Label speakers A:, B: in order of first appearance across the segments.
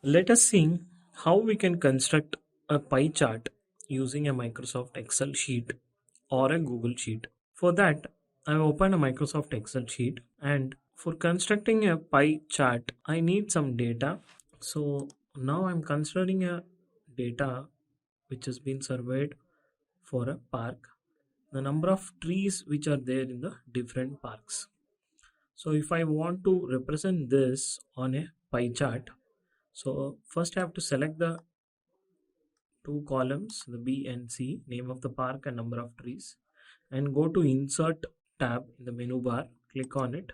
A: Let us see how we can construct a pie chart using a Microsoft Excel sheet or a Google Sheet. For that, I open a Microsoft Excel sheet, and for constructing a pie chart, I need some data. So now I'm considering a data which has been surveyed for a park, the number of trees which are there in the different parks. So if I want to represent this on a pie chart, so first I have to select the two columns, the B and C, name of the park and number of trees, and go to Insert tab in the menu bar, click on it,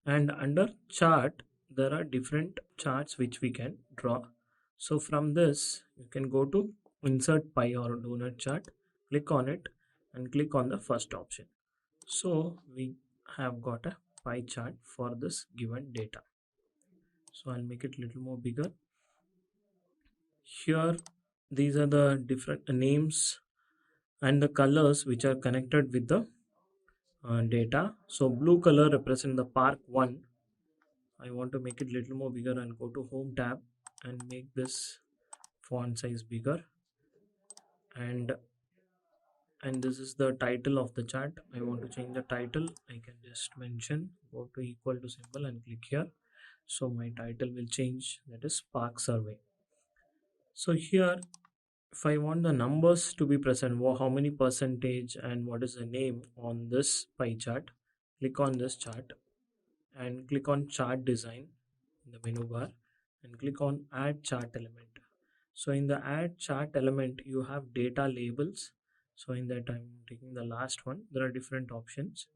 A: and under Chart, there are different charts which we can draw. So from this, you can go to Insert Pie or Donut chart, click on it, and click on the first option. So we have got a pie chart for this given data. So I'll make it a little more bigger. Here, these are the different names and the colors which are connected with the data. So blue color represent the park 1. I want to make it a little more bigger and go to home tab and make this font size bigger, and this is the title of the chart. I want to change the title. I can just mention, go to equal to symbol and click here. So my title will change, that is park survey. So here, if I want the numbers to be present, how many percentage and what is the name on this pie chart, click on this chart and click on chart design in the menu bar and click on add chart element. So in the add chart element, you have data labels. So in that, I'm taking the last one. There are different options.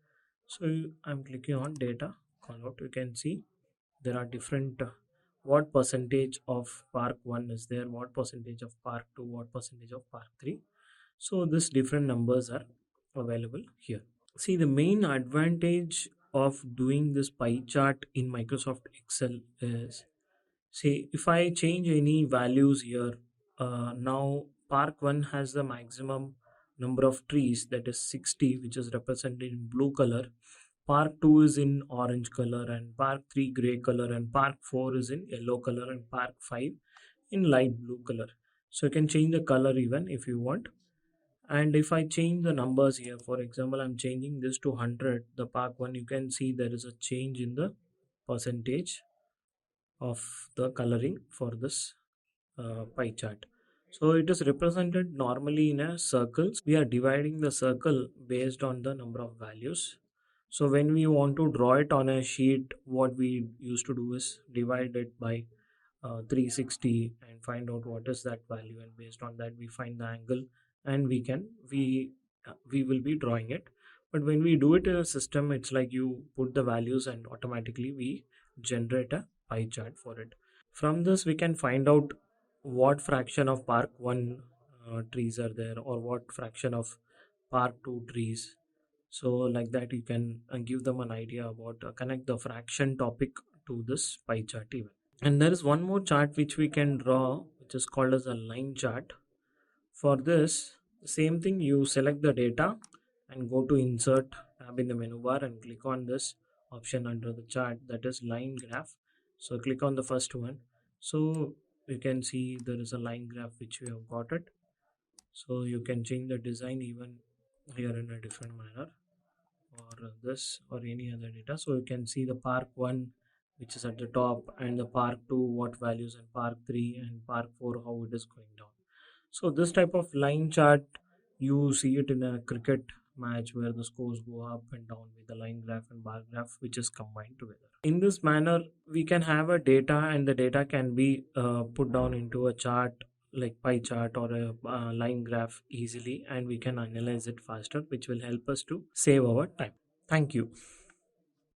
A: So I'm clicking on data callout. You can see there are different what percentage of park 1 is there, what percentage of park 2, what percentage of park 3. So this different numbers are available here. See, the main advantage of doing this pie chart in Microsoft Excel is, see, if I change any values here, now park 1 has the maximum number of trees, that is 60, which is represented in blue color. Park 2 is in orange color, and park 3 gray color, and park 4 is in yellow color, and park 5 in light blue color. So you can change the color even if you want. And if I change the numbers here, for example, I'm changing this to 100, the park 1, you can see there is a change in the percentage of the coloring for this pie chart. So it is represented normally in a circles. We are dividing the circle based on the number of values. So when we want to draw it on a sheet, what we used to do is divide it by 360 and find out what is that value, and based on that we find the angle, and we will be drawing it. But when we do it in a system, it's like you put the values and automatically we generate a pie chart for it. From this we can find out what fraction of park 1 trees are there, or what fraction of park 2 trees. So like that you can give them an idea about connect the fraction topic to this pie chart even. And there is one more chart which we can draw, which is called as a line chart. For this, same thing, you select the data and go to insert tab in the menu bar and click on this option under the chart, that is line graph. So click on the first one. So you can see there is a line graph which we have got it. So you can change the design even here in a different manner, or this or any other data. So you can see the park 1 which is at the top, and the park 2 what values, and park 3 and park 4 how it is going down. So this type of line chart, you see it in a cricket match where the scores go up and down with the line graph and bar graph which is combined together. In this manner, we can have a data, and the data can be put down into a chart like pie chart or a line graph easily, and we can analyze it faster, which will help us to save our time. Thank you.